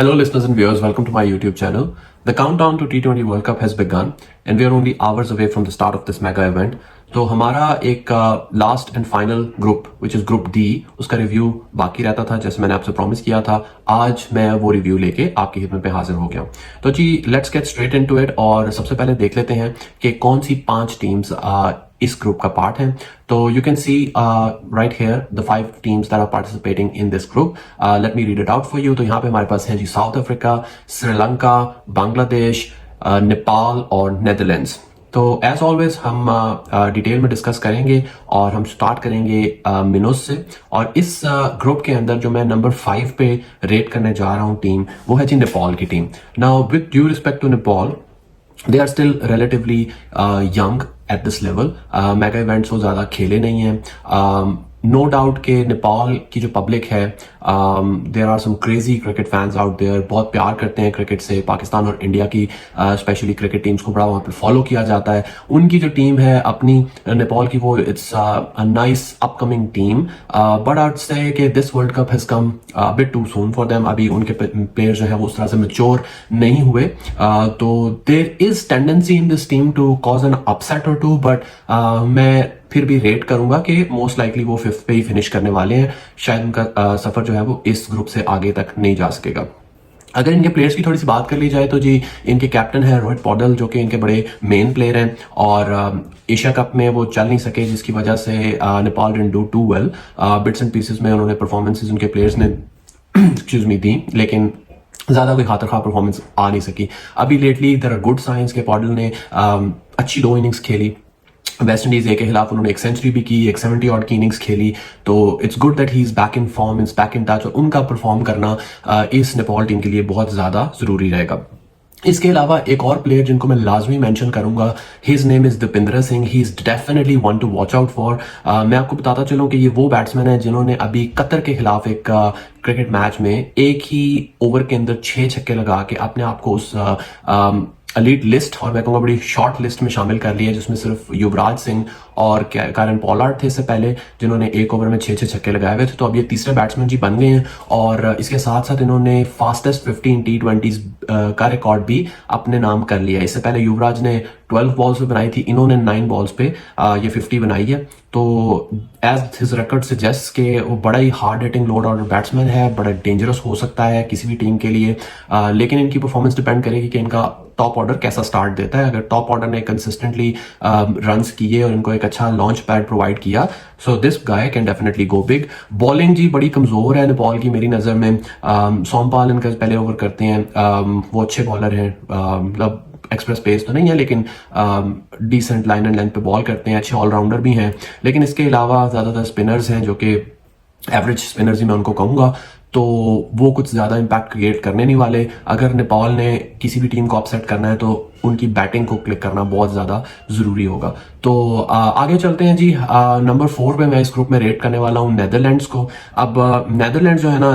Hello, listeners and viewers. Welcome to my YouTube channel. The countdown to T20 World Cup has begun, and we are only hours away from the start of this mega event. तो हमारा एक last and final group which is group D, उसका review बाकी रहता था, जैसे मैंने आपसे प्रॉमिस किया था. आज मैं वो रिव्यू लेके आपकी खिदमत पे हाजिर हो गया. तो जी, let's get straight into it. और सबसे पहले देख लेते हैं कि कौन सी 5 टीम्स इस ग्रुप का पार्ट है. तो you can see right here the 5 teams that are participating in this group. Let me read it out for you. तो यहाँ पे हमारे पास है जी साउथ अफ्रीका, श्रीलंका, बांग्लादेश, नेपाल और नेदरलैंड्स. तो एज ऑलवेज हम डिटेल में डिस्कस करेंगे और हम स्टार्ट करेंगे मिनोस से. और इस ग्रुप के अंदर जो मैं नंबर 5 पे रेट करने जा रहा हूँ टीम, वो है जी नेपाल की टीम. Now with due respect to Nepal, they are still relatively young at this level. Mega events वो ज़्यादा खेले नहीं हैं. नो डाउट के नेपाल की जो पब्लिक है, there are some crazy cricket fans out there. बहुत प्यार करते हैं क्रिकेट से. पाकिस्तान और इंडिया की स्पेशली क्रिकेट टीम्स को बड़ा वहाँ पे फॉलो किया जाता है. उनकी जो टीम है अपनी नेपाल की, वो it's a nice upcoming team. But I would say कि this world cup has come a bit too soon for them. अभी उनके प्लेयर जो है वो उस तरह से मैच्योर नहीं हुए. तो there is tendency in this team to cause an upset or two, but मैं फिर भी रेट करूंगा कि मोस्ट लाइकली वो 5th पे ही फिनिश करने वाले हैं. शायद उनका सफर जो है वो इस ग्रुप से आगे तक नहीं जा सकेगा. अगर इनके प्लेयर्स की थोड़ी सी बात कर ली जाए तो जी, इनके कैप्टन है रोहित पौडल, जो कि इनके बड़े मेन प्लेयर हैं. और एशिया कप में वो चल नहीं सके, जिसकी वजह से Nepal didn't do too well. Bits and pieces में उन्होंने परफॉर्मेंसेज उनके प्लेयर्स ने एक्सक्यूज मी दी, लेकिन ज्यादा कोई खातर खा परफॉर्मेंस आ नहीं सकी. अभी lately there are good signs के पौडल ने अच्छी 2 इनिंग्स खेली. वेस्ट इंडीज ए के खिलाफ उन्होंने एक सेंचुरी भी की, एक 70 ऑड की इनिंग्स खेली. तो it's good that he is back in form, is back in touch. और उनका परफॉर्म करना इस नेपाल टीम के लिए बहुत ज्यादा जरूरी रहेगा. इसके अलावा एक और प्लेयर जिनको मैं लाजमी मेंशन करूंगा, his name is Dipendra Singh. He is definitely one to watch out for. मैं आपको बताता चलूं कि ये वो बैट्समैन है जिन्होंने अभी कतर के खिलाफ एक क्रिकेट मैच में एक ही ओवर के अंदर 6 छक्के लगा के अपने आप को उस एलीट लिस्ट, और मैं कहूँगा बड़ी शॉर्ट लिस्ट में शामिल कर लिया, जिसमें सिर्फ युवराज सिंह और कैरन पोलार्ड थे इससे पहले, जिन्होंने एक ओवर में 6 छक्के लगाए हुए थे. तो अब ये तीसरे बैट्समैन जी बन गए हैं. और इसके साथ साथ इन्होंने फास्टेस्ट 15 T20s का रिकॉर्ड भी अपने नाम कर लिया. इससे पहले युवराज ने 12 बॉल्स पे बनाई थी, इन्होंने 9 बॉल्स पे ये 50 बनाई है. तो एज हिज रिकॉर्ड सजेस्ट के वो बड़ा ही hard hitting lower order batsman है, बड़ा डेंजरस हो सकता है किसी भी टीम के लिए. लेकिन इनकी परफॉर्मेंस डिपेंड करेगी कि इनका टॉप ऑर्डर कैसा स्टार्ट देता है. अगर टॉप ऑर्डर ने कंसिस्टेंटली रन्स किए और इनको एक अच्छा लॉन्च पैड प्रोवाइड किया, so this guy can definitely go big. Bowling जी बड़ी कमजोर है नेपाल की मेरी नजर में. सोमपाल इनका पहले ओवर करते हैं. वो अच्छे बॉलर हैं, मतलब एक्सप्रेस पेस तो नहीं है, लेकिन डिसेंट लाइन एंड लेंथ पे बॉल करते हैं. अच्छे ऑलराउंडर भी हैं. लेकिन इसके अलावा ज्यादातर स्पिनर्स हैं, जो कि एवरेज स्पिनर्स ही मैं उनको कहूंगा. तो वो कुछ ज्यादा इम्पैक्ट क्रिएट करने नहीं वाले. अगर नेपाल ने किसी भी टीम को अपसेट करना है तो उनकी बैटिंग को क्लिक करना बहुत ज्यादा जरूरी होगा. तो आगे चलते हैं जी. नंबर 4 पे मैं इस ग्रुप में रेट करने वाला हूँ नेदरलैंड्स को. अब नेदरलैंड्स जो है ना,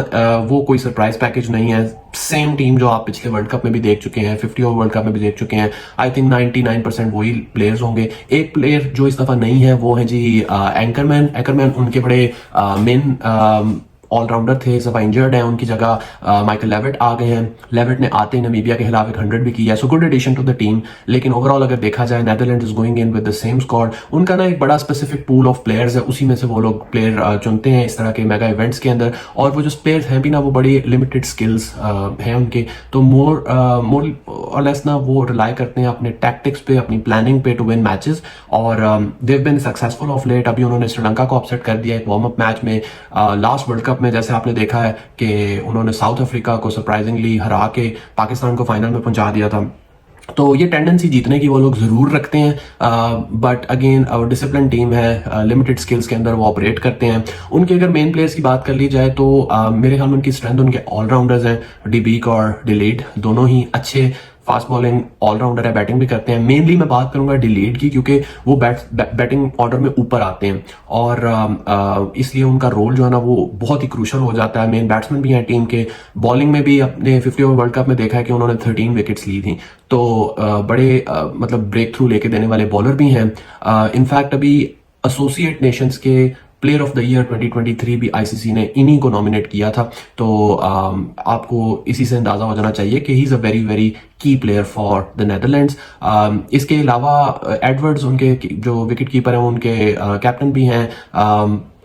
वो कोई सरप्राइज पैकेज नहीं है. सेम टीम जो आप पिछले वर्ल्ड कप में भी देख चुके हैं, 50 ओवर वर्ल्ड कप में भी देख चुके हैं. आई थिंक 99% वही प्लेयर्स होंगे. एक प्लेयर जो इस दफा नहीं है वो है जी एकरमैन. उनके बड़े मेन ऑलराउंडर थे, इस दफा इंजर्ड है. उनकी जगह माइकल लेविट आ गए हैं. लेविट ने आते ही नमीबिया के खिलाफ एक 100 भी किया, so good addition to the team. लेकिन ओवरऑल अगर देखा जाए, Netherland is going in with the same squad. उनका ना एक बड़ा स्पेसिफिक पूल ऑफ प्लेयर्स है, उसी में से वो लोग प्लेयर चुनते हैं इस तरह के मेगा इवेंट्स के अंदर. और वो जो प्लेयर्स हैं भी ना, वो बड़ी लिमिटेड स्किल्स हैं उनके. तो मोर और लेस ना वो रिलाई करते हैं अपने टैक्टिक्स पे, अपनी प्लानिंग पे टू विन मैचेस. और they have been successful of late. अभी उन्होंने श्रीलंका को अपसेट कर दिया एक वार्म अप मैच में. लास्ट वर्ल्ड कप में जैसे आपने देखा है कि उन्होंने साउथ अफ्रीका को सरप्राइजिंगली हरा के पाकिस्तान को फाइनल में पहुंचा दिया था. तो ये टेंडेंसी जीतने की वो लोग जरूर रखते हैं. बट अगेन डिसिप्लिन टीम है, लिमिटेड स्किल्स के अंदर वो ऑपरेट करते हैं. उनके अगर मेन प्लेयर्स की बात कर ली जाए तो मेरे ख्याल में उनकी स्ट्रेंथ उनके ऑलराउंडर्स हैं. डिबीक और डिलीट दोनों ही अच्छे फास्ट बॉलिंग ऑलराउंडर है, बैटिंग भी करते हैं. मेनली मैं बात करूंगा डिलीट की, क्योंकि वो बैटिंग ऑर्डर में ऊपर आते हैं और इसलिए उनका रोल जो है ना वो बहुत ही क्रूशल हो जाता है. मेन बैट्समैन भी हैं टीम के. बॉलिंग में भी अपने 50 ओवर वर्ल्ड कप में देखा है कि उन्होंने 13 विकेट्स ली थी. तो बड़े मतलब ब्रेक थ्रू लेके देने वाले बॉलर भी हैं. इनफैक्ट अभी एसोसिएट नेशंस के प्लेयर ऑफ द ईयर 2023 भी आईसीसी ने इन्हीं को नॉमिनेट किया था। तो आपको इसी से अंदाजा हो जाना चाहिए कि he is a very very की प्लेयर फॉर द नेदरलैंड्स। इसके अलावा एडवर्ड्स उनके जो विकेट कीपर हैं उनके कैप्टन भी हैं,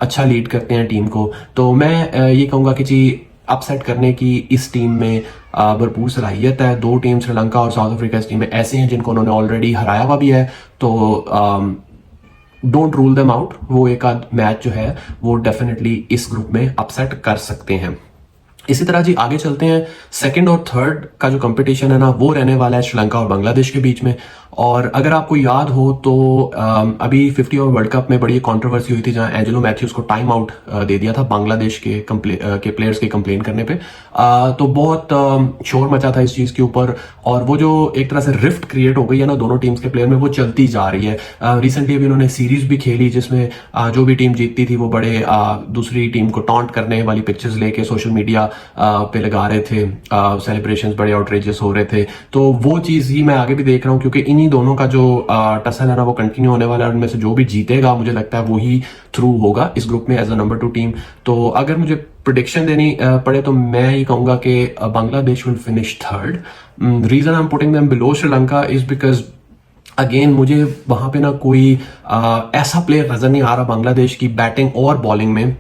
अच्छा लीड करते हैं टीम को। तो मैं ये कहूँगा कि जी अपसेट करने की इस टीम में भरपूर सलाहियत है। दो टीम श्रीलंका और साउथ अफ्रीका इस टीम में ऐसे हैं जिनको उन्होंने ऑलरेडी हराया हुआ भी है। तो डोंट रूल देम आउट, वो एक आध मैच जो है वो डेफिनेटली इस ग्रुप में अपसेट कर सकते हैं। इसी तरह जी आगे चलते हैं। सेकंड और थर्ड का जो कंपटीशन है ना वो रहने वाला है श्रीलंका और बांग्लादेश के बीच में। और अगर आपको याद हो तो अभी 50 ओवर वर्ल्ड कप में बड़ी कंट्रोवर्सी हुई थी जहां एंजेलो मैथ्यूज को टाइम आउट दे दिया था बांग्लादेश के प्लेयर्स के कंप्लेन करने पे। तो बहुत शोर मचा था इस चीज के ऊपर, और वो जो एक तरह से रिफ्ट क्रिएट हो गई है ना दोनों टीम्स के प्लेयर में, वो चलती जा रही है। रिसेंटली अभी उन्होंने सीरीज भी खेली जिसमें जो भी टीम जीतती थी वो बड़े दूसरी टीम को टॉन्ट करने वाली पिक्चर्स लेके सोशल मीडिया पे लगा रहे थे, सेलिब्रेशंस बड़े आउटरेजियस हो रहे थे। तो वो चीज ही मैं आगे भी देख रहा हूँ क्योंकि इन्हीं दोनों का जो टसल है ना वो कंटिन्यू होने वाला है। उनमें से जो भी जीतेगा मुझे लगता है वो ही थ्रू होगा इस ग्रुप में एज अ नंबर 2 टीम। तो अगर मुझे प्रिडिक्शन देनी पड़े तो मैं ये कहूंगा कि Bangladesh will finish third. Reason I am putting them below Sri Lanka is because again मुझे वहां पे ना कोई ऐसा प्लेयर नजर नहीं आ रहा बांग्लादेश की बैटिंग और बॉलिंग में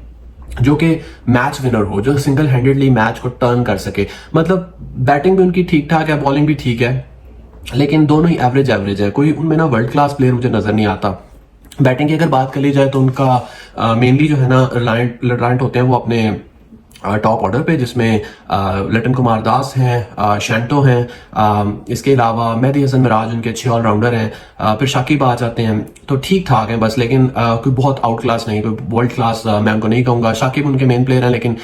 जो कि मैच विनर हो, जो सिंगल हैंडेडली मैच को टर्न कर सके। मतलब बैटिंग भी उनकी ठीक ठाक है, बॉलिंग भी ठीक है, लेकिन दोनों ही एवरेज एवरेज है। कोई उनमें ना वर्ल्ड क्लास प्लेयर मुझे नजर नहीं आता। बैटिंग की अगर बात कर ली जाए तो उनका मेनली जो है ना रिलायंट होते हैं वो अपने टॉप ऑर्डर पे, जिसमें लटन कुमार दास हैं, शैंटो हैं, इसके अलावा मेहदी हसन मिराज उनके अच्छे ऑलराउंडर हैं, फिर शाकिब आ जाते हैं। तो ठीक ठाक है बस, लेकिन कोई बहुत आउट क्लास नहीं, कोई वर्ल्ड क्लास मैं उनको नहीं कहूंगा। शाकिब उनके मेन प्लेयर हैं, लेकिन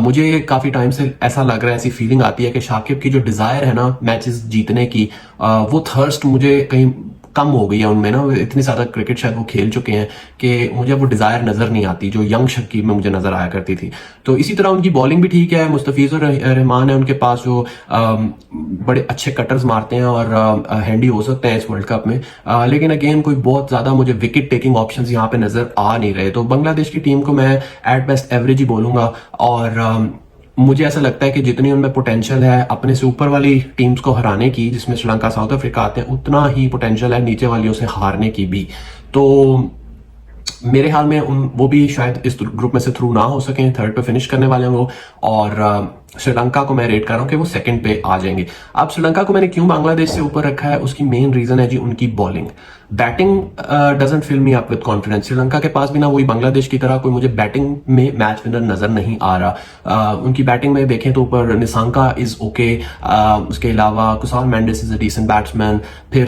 मुझे काफी टाइम से ऐसा लग रहा है, ऐसी फीलिंग आती है कि शाकिब की जो डिजायर है ना मैचेस जीतने की, वो थर्स्ट मुझे कहीं कम हो गई है उनमें ना। इतनी ज्यादा क्रिकेट शायद वो खेल चुके हैं कि मुझे वो डिजायर नजर नहीं आती जो यंग शकीब में मुझे नजर आया करती थी। तो इसी तरह उनकी बॉलिंग भी ठीक है। मुस्तफिजुर रहमान है उनके पास जो बड़े अच्छे कटर्स मारते हैं और हैंडी हो सकते हैं इस वर्ल्ड कप में, लेकिन अगेन कोई बहुत ज्यादा मुझे विकेट टेकिंग ऑप्शंस यहाँ पे नजर आ नहीं रहे। तो बांग्लादेश की टीम को मैं एट बेस्ट एवरेज ही बोलूंगा, और मुझे ऐसा लगता है कि जितनी उनमें पोटेंशियल है अपने से ऊपर वाली टीम्स को हराने की, जिसमें श्रीलंका साउथ अफ्रीका आते हैं, उतना ही पोटेंशियल है नीचे वालियों से हारने की भी। तो मेरे ख्याल में वो भी शायद इस ग्रुप में से थ्रू ना हो सके, थर्ड पे फिनिश करने वाले हैं वो। और श्रीलंका को मैं रेट कर रहा हूं कि वो सेकंड पे आ जाएंगे। अब श्रीलंका को मैंने क्यों बांग्लादेश से ऊपर रखा है, उसकी मेन रीजन है जी उनकी bowling. Batting doesn't fill me up with confidence. Sri Lanka के पास भी ना वही बांग्लादेश की तरह कोई मुझे बैटिंग में मैच विनर नजर नहीं आ रहा। उनकी बैटिंग में देखें तो ऊपर निसांका इज ओके, उसके अलावा Kusal Mendis is a decent batsman, फिर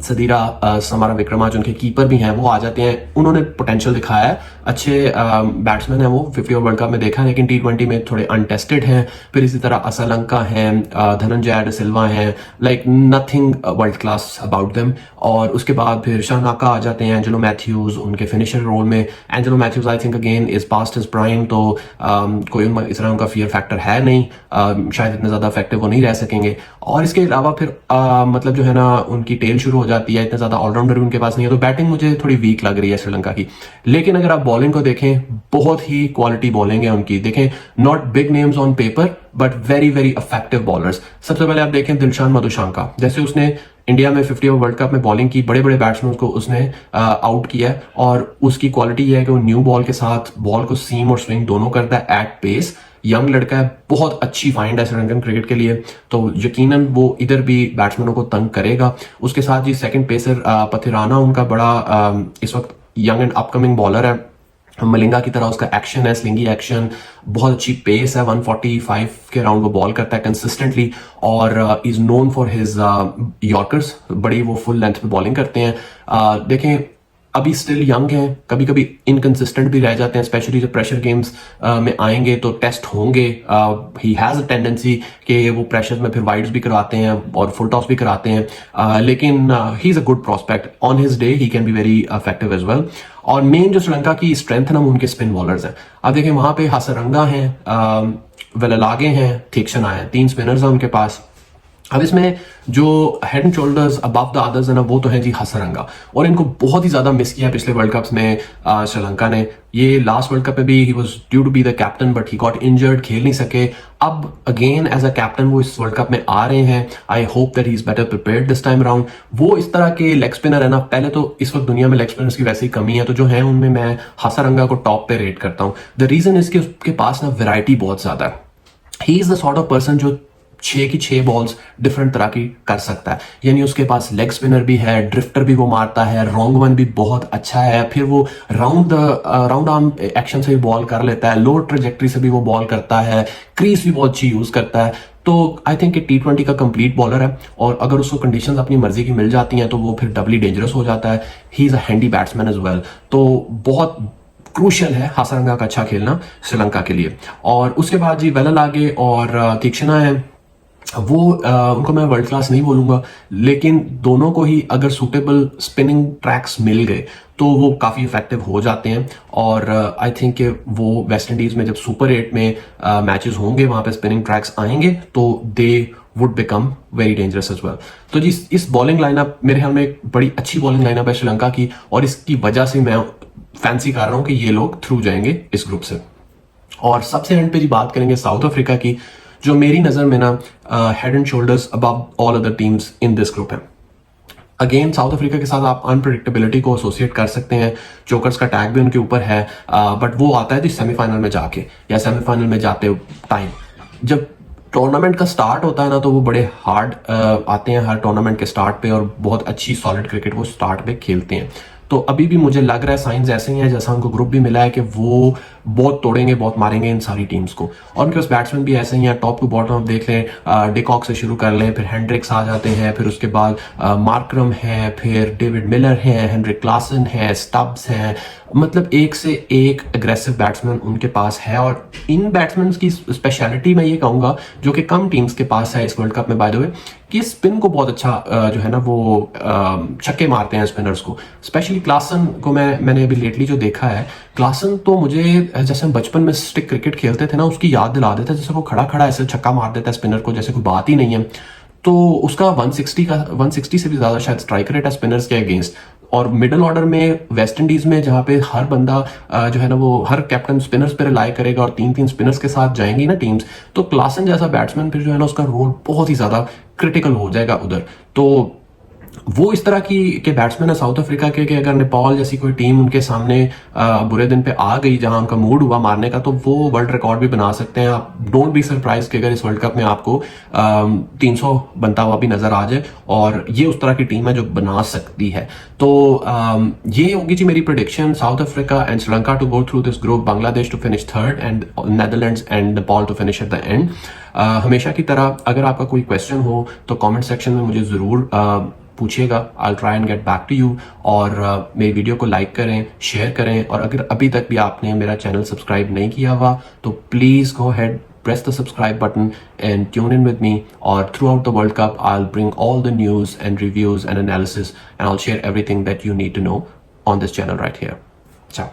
सदीरा समारा विक्रमा जो उनके कीपर भी हैं वो आ जाते हैं। उन्होंने पोटेंशियल दिखाया है, अच्छे बैट्समैन है वो। 50 ओवर वर्ल्ड कप में देखा है, लेकिन T20 में थोड़े अनटेस्टेड हैं। फिर इसी तरह असलंका हैं, धनंजय ड सिल्वा हैं, like nothing world class about them. और उसके बाद फिर शाहनाका आ जाते हैं, एंजेलो मैथ्यूज उनके फिनिशर रोल में। Angelo Mathews I think again is past his prime, तो कोई इस तरह उनका फियर फैक्टर है नहीं, शायद इतने ज्यादा इफेक्टिव वो नहीं रह सकेंगे। और इसके अलावा फिर मतलब जो है ना उनकी टेल शुरू हो जाती है, इतना ज्यादा ऑलराउंडर भी उनके पास नहीं है। तो बैटिंग मुझे थोड़ी वीक लग रही है श्रीलंका की। लेकिन अगर आप बॉलिंग को देखें, बहुत ही क्वालिटी बॉलिंग है उनकी। देखें, not big names on paper but very very effective bowlers. सबसे पहले आप देखें दिलशान मधुशंका, जैसे उसने इंडिया में 50 ओवर वर्ल्ड कप में बॉलिंग की, बड़े बड़े बैट्समैन को उसने आउट किया है। और उसकी क्वालिटी यह है कि वो न्यू बॉल के साथ बॉल को सीम और स्विंग दोनों करता है एट पेस। यंग लड़का है, बहुत अच्छी फाइंड है श्रीलंकन क्रिकेट के लिए, तो यकीनन वो इधर भी बैट्समैनों को तंग करेगा। उसके साथ ही सेकंड पेसर पथिराना उनका बड़ा इस वक्त यंग एंड अपकमिंग बॉलर है। मलिंगा की तरह उसका एक्शन है, स्लिंगी एक्शन, बहुत अच्छी पेस है, 145 के राउंड वो बॉल करता है कंसिस्टेंटली। और is known for his yorkers, बड़ी वो फुल लेंथ पे बॉलिंग करते हैं। देखें अभी स्टिल यंग हैं, कभी कभी इनकंसिस्टेंट भी रह जाते हैं, स्पेशली जब प्रेशर गेम्स में आएंगे तो टेस्ट होंगे। ही हैज अ टेंडेंसी कि वो प्रेशर में फिर वाइड्स भी कराते हैं और फुल टॉस भी कराते हैं, लेकिन he is a good prospect. On his day he can be very effective as well. और मेन जो श्रीलंका की स्ट्रेंथ है ना वो उनके स्पिन बॉलर्स हैं। अब देखें वहां पे हासरंगा हैं, वेललागे हैं, थिक्सन हैं, 3 स्पिनर्स हैं उनके पास। अब इसमें जो head and shoulders above the others है ना, वो तो है जी हसरंगा, और इनको बहुत ही ज्यादा मिस किया पिछले वर्ल्ड कप्स में श्रीलंका ने। ये लास्ट वर्ल्ड कप में भी he was due to be the captain, but he got injured, खेल नहीं सके। अब अगेन एज अ कैप्टन वो इस वर्ल्ड कप में आ रहे हैं। I hope that he is better prepared this time around. वो इस तरह के लेग स्पिनर है ना, पहले तो इस वक्त दुनिया में लेग स्पिनर्स की वैसे ही कमी है, तो जो है उनमें मैं हसरंगा को टॉप पे रेट करता हूँ। द रीजन इज कि उसके पास ना वैरायटी बहुत ज्यादा है। He is the sort of person जो 6 बॉल्स डिफरेंट तरह की कर सकता है, यानी उसके पास लेग स्पिनर भी है, ड्रिफ्टर भी वो मारता है, रॉन्ग वन भी बहुत अच्छा है, फिर वो राउंड आर्म एक्शन से भी बॉल कर लेता है, लो ट्रेजेक्ट्री से भी वो बॉल करता है, क्रीज भी बहुत अच्छी यूज करता है। तो आई थिंक T20 का कंप्लीट बॉलर है, और अगर उसको कंडीशंस अपनी मर्जी की मिल जाती हैं तो वो फिर डबली डेंजरस हो जाता है। He is a handy batsman as well. तो बहुत क्रूशियल है हसरंगा का अच्छा खेलना श्रीलंका के लिए। और उसके बाद जी वेलल आगे और तीक्ष्णा है, वो उनको मैं वर्ल्ड क्लास नहीं बोलूंगा, लेकिन दोनों को ही अगर सूटेबल स्पिनिंग ट्रैक्स मिल गए तो वो काफ़ी इफेक्टिव हो जाते हैं। और आई थिंक वो वेस्ट इंडीज़ में जब सुपर 8 में मैचेस होंगे, वहाँ पे स्पिनिंग ट्रैक्स आएंगे, तो they would become very dangerous as well. तो जी इस बॉलिंग लाइनअप मेरे ख्याल में एक बड़ी अच्छी बॉलिंग लाइनअप है श्रीलंका की, और इसकी वजह से मैं फैंसी कर रहा हूँ कि ये लोग थ्रू जाएंगे इस ग्रुप से। और सबसे एंड पे जी बात करेंगे साउथ अफ्रीका की, जो मेरी नजर में ना head and shoulders above all other teams in this group है। अगेन साउथ अफ्रीका के साथ आप अनप्रिडिक्टेबिलिटी को एसोसिएट कर सकते हैं, चोकर्स का टैग भी उनके ऊपर है, बट वो आता है सेमीफाइनल में जाके या सेमीफाइनल में जाते टाइम। जब टूर्नामेंट का स्टार्ट होता है ना, तो वो बड़े हार्ड आते हैं हर टूर्नामेंट के स्टार्ट पे, और बहुत अच्छी सॉलिड क्रिकेट वो स्टार्ट पे खेलते हैं। तो अभी भी मुझे लग रहा है साइंस ऐसे ही हैं जैसा उनको ग्रुप भी मिला है कि वो बहुत तोड़ेंगे, बहुत मारेंगे इन सारी टीम्स को। और उनके पास बैट्समैन भी ऐसे ही हैं, टॉप टू बॉटम आप देख लें, डिकॉक से शुरू कर लें, फिर हेंड्रिक्स आ जाते हैं, फिर उसके बाद मार्करम है, फिर डेविड मिलर है, हेनरिक क्लासन है, स्टब्स है, मतलब एक से एक अग्रेसिव बैट्समैन उनके पास है। और इन बैट्समैन की स्पेशलिटी मैं ये कहूंगा, जो कि कम टीम्स के पास है इस वर्ल्ड कप में बाय द वे, कि स्पिन को बहुत अच्छा जो है ना वो छक्के मारते हैं स्पिनर्स को। स्पेशली क्लासन को मैंने अभी लेटली जो देखा है, क्लासन तो मुझे जैसे हम बचपन में स्टिक क्रिकेट खेलते थे ना, उसकी याद दिला देता है। जैसे वो खड़ा खड़ा ऐसे छक्का मार देता है स्पिनर को, जैसे कोई बात ही नहीं है। तो उसका 160 से भी ज्यादा शायद स्ट्राइक रेट है स्पिनर्स के अगेंस्ट। और मिडल ऑर्डर में वेस्ट इंडीज में, जहां पे हर बंदा जो है ना वो हर कैप्टन स्पिनर्स पे रिलाई करेगा और 3-3 स्पिनर्स के साथ जाएंगी ना टीम्स, तो क्लासन जैसा बैट्समैन फिर जो है ना उसका रोल बहुत ही ज्यादा क्रिटिकल हो जाएगा उधर। तो वो इस तरह की के बैट्समैन है साउथ अफ्रीका के कि अगर नेपाल जैसी कोई टीम उनके सामने बुरे दिन पे आ गई, जहां उनका मूड हुआ मारने का, तो वो वर्ल्ड रिकॉर्ड भी बना सकते हैं। आप डोंट बी सरप्राइज कि अगर इस वर्ल्ड कप में आपको 300 बनता हुआ भी नजर आ जाए, और ये उस तरह की टीम है जो बना सकती है। तो ये होगी जी मेरी prediction, South Africa and Sri Lanka to go through this group, Bangladesh to finish third, and Netherlands and Nepal to finish at the end. हमेशा की तरह अगर आपका कोई क्वेश्चन हो तो कमेंट सेक्शन में मुझे जरूर पूछिएगा। I try and get back to you. और मेरी वीडियो को लाइक करें, शेयर करें, और अगर अभी तक भी आपने मेरा चैनल सब्सक्राइब नहीं किया हुआ तो please go ahead, press the subscribe button and tune in with me. Or throughout the World Cup, I'll bring all the news and reviews and analysis, and I'll share everything that you need to know on this channel right here. Ciao.